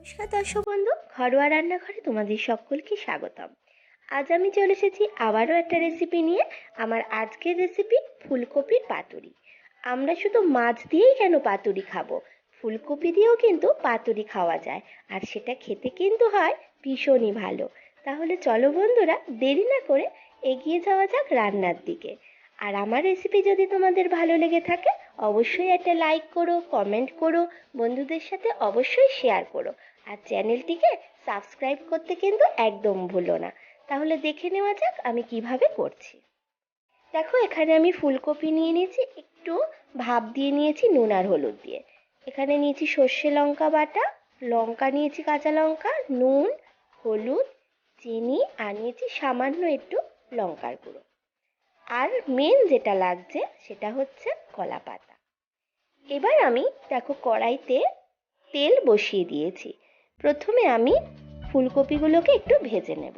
নমস্কার দর্শক বন্ধু, ঘরোয়া রান্নাঘরে তোমাদের সকলকে স্বাগতম। আজ আমি চলে এসেছি আবারও একটা রেসিপি নিয়ে। আমার আজকের রেসিপি ফুলকপির পাতুরি। আমরা শুধু মাছ দিয়েই কেন পাতুরি খাবো, ফুলকপি দিয়েও কিন্তু পাতুরি খাওয়া যায়, আর সেটা খেতে কিন্তু হয় ভীষণই ভালো। তাহলে চলো বন্ধুরা, দেরি না করে এগিয়ে যাওয়া যাক রান্নার দিকে। আর আমার রেসিপি যদি তোমাদের ভালো লেগে থাকে, অবশ্যই একটা লাইক করো, কমেন্ট করো, বন্ধুদের সাথে অবশ্যই শেয়ার করো, আর চ্যানেলটিকে সাবস্ক্রাইব করতে কিন্তু একদম ভুলো না। তাহলে দেখে নেওয়া যাক আমি কিভাবে করছি। দেখো, এখানে আমি ফুলকপি নিয়ে নিয়েছি, একটু ভাপ দিয়ে নিয়েছি নুন আর হলুদ দিয়ে। এখানে নিয়েছি সর্ষে লঙ্কা বাটা, লঙ্কা নিয়েছি কাঁচা লঙ্কা, নুন, হলুদ, চিনি, আর নিয়েছি সামান্য একটু লঙ্কার গুঁড়ো। আর মেন যেটা লাগছে সেটা হচ্ছে কলা পাতা। এবার আমি দেখো কড়াইতে তেল বসিয়ে দিয়েছি। প্রথমে আমি ফুলকপিগুলোকে একটু ভেজে নেব।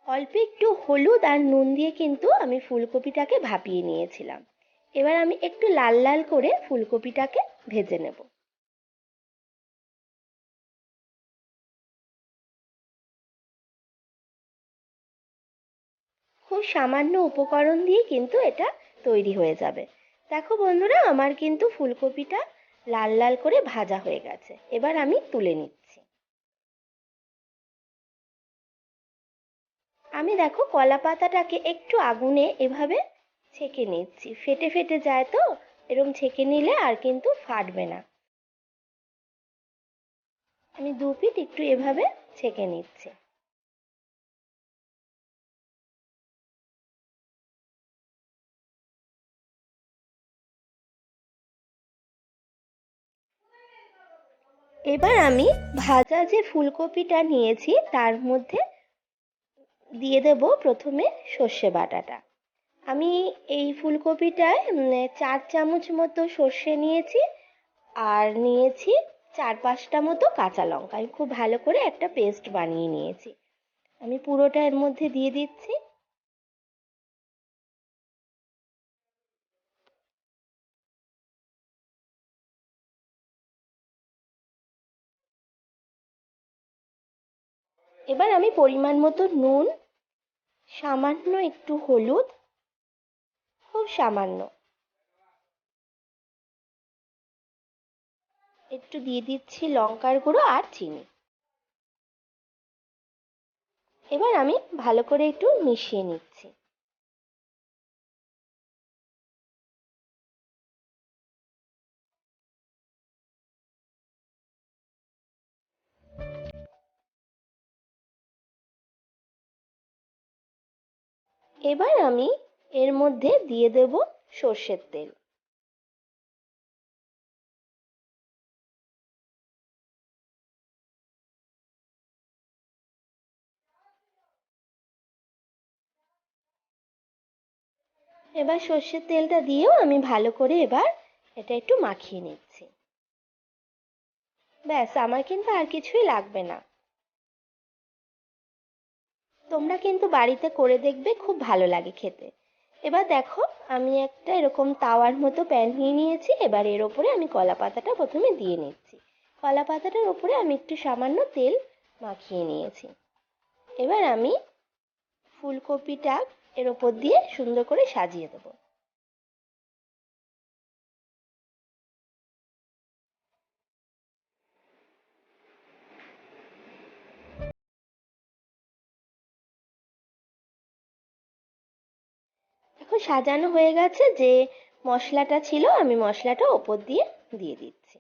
অল্প একটু হলুদ আর নুন দিয়ে কিন্তু আমি ফুলকপিটাকে ভাপিয়ে নিয়েছিলাম। এবার আমি একটু লাল লাল করে ফুলকপিটাকে ভেজে নেব। খুব সামান্য উপকরণ দিয়ে কিন্তু এটা তৈরি হয়ে যাবে। দেখো বন্ধুরা, আমার কিন্তু ফুলকপিটা লাল লাল করে ভাজা হয়ে গেছে। এবার আমি তুলে নিচ্ছি। আমি দেখো কলা পাতাটাকে একটু আগুনে এভাবে ছেঁকে নিচ্ছি, ফেটে ফেটে যায় তো, এরকম ছেঁকে নিলে আর কিন্তু ফাটবে না। আমি দু পিঠ একটু এভাবে ছেঁকে নিচ্ছি। এবার আমি ভাজা যে ফুলকপিটা নিয়েছি তার মধ্যে দিয়ে দেব প্রথমে সর্ষে বাটাটা। আমি এই ফুলকপিটায় 4 চামচ মতো সর্ষে নিয়েছি, আর নিয়েছি 4-5টা মতো কাঁচা লঙ্কা। আমি খুব ভালো করে একটা পেস্ট বানিয়ে নিয়েছি। আমি পুরোটা এর মধ্যে দিয়ে দিচ্ছি। এবার আমি পরিমাণ মতো নুন, সামান্য একটু হলুদ, খুব সামান্য একটু দিয়ে দিচ্ছি লঙ্কার গুঁড়ো আর চিনি। এবার আমি ভালো করে একটু মিশিয়ে নিচ্ছি। এবার আমি এর মধ্যে দিয়ে দেব সর্ষের তেল। এবার সর্ষের তেলটা দিয়েও আমি ভালো করে এবার এটা একটু মাখিয়ে নিচ্ছি। ব্যাস, আমার কিন্তু আর কিছুই লাগবে না। তোমরা কিন্তু বাড়িতে করে দেখবে, খুব ভালো লাগে খেতে। এবার দেখো, আমি একটা এরকম তাওয়ার মতো প্যান নিয়ে নিয়েছি। এবার এর ওপরে আমি কলা পাতাটা প্রথমে দিয়ে নিচ্ছি। কলা পাতাটার ওপরে আমি একটু সামান্য তেল মাখিয়ে নিয়েছি। এবার আমি ফুলকপিটা এর ওপর দিয়ে সুন্দর করে সাজিয়ে দেবো। এখন সাজানো হয়ে গেছে। যে মশলাটা ছিল আমি মশলাটা ওপর দিয়ে দিয়ে দিচ্ছি।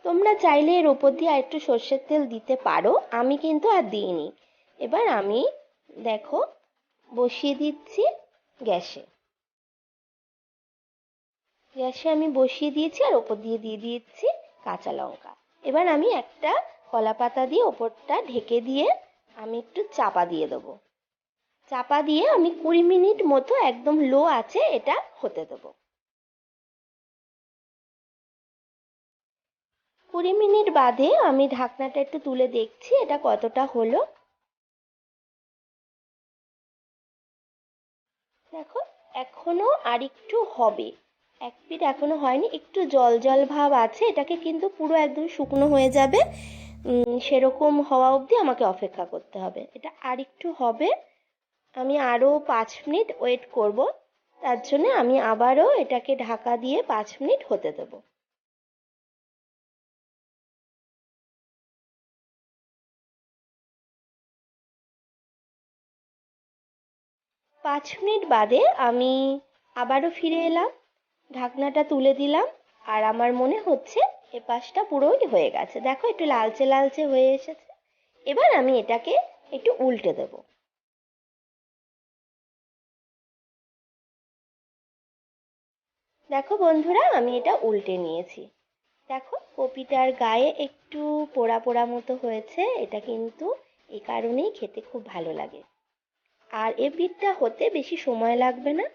তোমরা চাইলে এর ওপর দিয়ে আর একটু সর্ষের তেল দিতে পারো, আমি কিন্তু আর দিইনি। এবার আমি দেখো বসিয়ে দিচ্ছি গ্যাসে। গ্যাসে আমি বসিয়ে দিয়েছি, আর ওপর দিয়ে দিয়ে দিচ্ছি কাঁচা লঙ্কা। এবার আমি একটা কলা পাতা দিয়ে ওপরটা ঢেকে দিয়ে আমি একটু চাপা দিয়ে দেবো। চাপা দিয়ে আমি 20 মিনিট মতো একদম লো আঁচে এটা হতে দেবো। 20 মিনিট বাদে আমি ঢাকনাটা একটু তুলে দেখছি এটা কতটা হলো। দেখো, এখনো আর একটু হবে। এক পিঠ এখনো হয়নি, একটু জল জল ভাব আছে, এটাকে কিন্তু পুরো একদম শুকনো হয়ে যাবে সেরকম হওয়া অবধি আমাকে অপেক্ষা করতে হবে। এটা আর একটু হবে, আমি আরও 5 মিনিট ওয়েট করব। তার জন্য আমি আবারও এটাকে ঢাকা দিয়ে 5 মিনিট হতে দেবো। 5 মিনিট বাদে আমি আবারও ফিরে এলাম, ঢাকনাটা তুলে দিলাম, আর আমার মনে হচ্ছে এপাশটা পুরোই হয়ে গেছে। দেখো একটু লালচে লালচে হয়ে এসেছে। এবার আমি এটাকে একটু উল্টে দেব। দেখো বন্ধুরা, আমি এটা উল্টে নিয়েছি। দেখো কপিটার গায়ে একটু পোড়া পোড়া মতো হয়েছে, এটা কিন্তু এই কারণেই খেতে খুব ভালো লাগে। আর এ পিঠটা হতে বেশি সময় লাগবে না,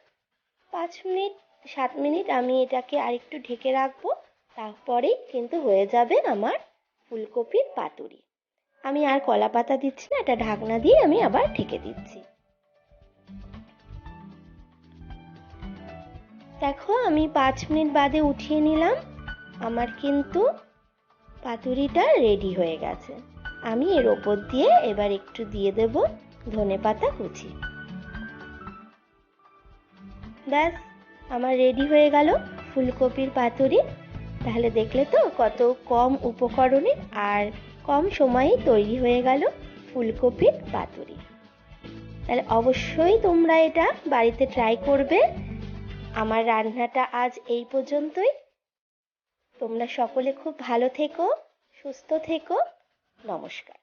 5 মিনিট 7 মিনিট আমি এটাকে আরেকটু ঢেকে রাখবো। তারপরেই কিন্তু হয়ে যাবে আমার ফুলকপির পাতুরি। আমি আর কলা পাতা দিচ্ছি না, এটা ঢাকনা দিয়ে আমি আবার ঢেকে দিচ্ছি। দেখো আমি 5 মিনিট বাদে উঠিয়ে নিলাম, আমার কিন্তু পাতুরিটা রেডি হয়ে গেছে। আমি এর ওপর দিয়ে এবার একটু দিয়ে দেব ধনেপাতা কুচি। ব্যাস, আমার রেডি হয়ে গেল ফুলকপির পাতুরি। তাহলে দেখলে তো কত কম উপকরণে আর কম সময়েই তৈরি হয়ে গেল ফুলকপির পাতুরি। তাহলে অবশ্যই তোমরা এটা বাড়িতে ট্রাই করবে। আমার রান্নাটা আজ এই পর্যন্তই। তোমরা সকলে খুব ভালো থেকো, সুস্থ থেকো। নমস্কার।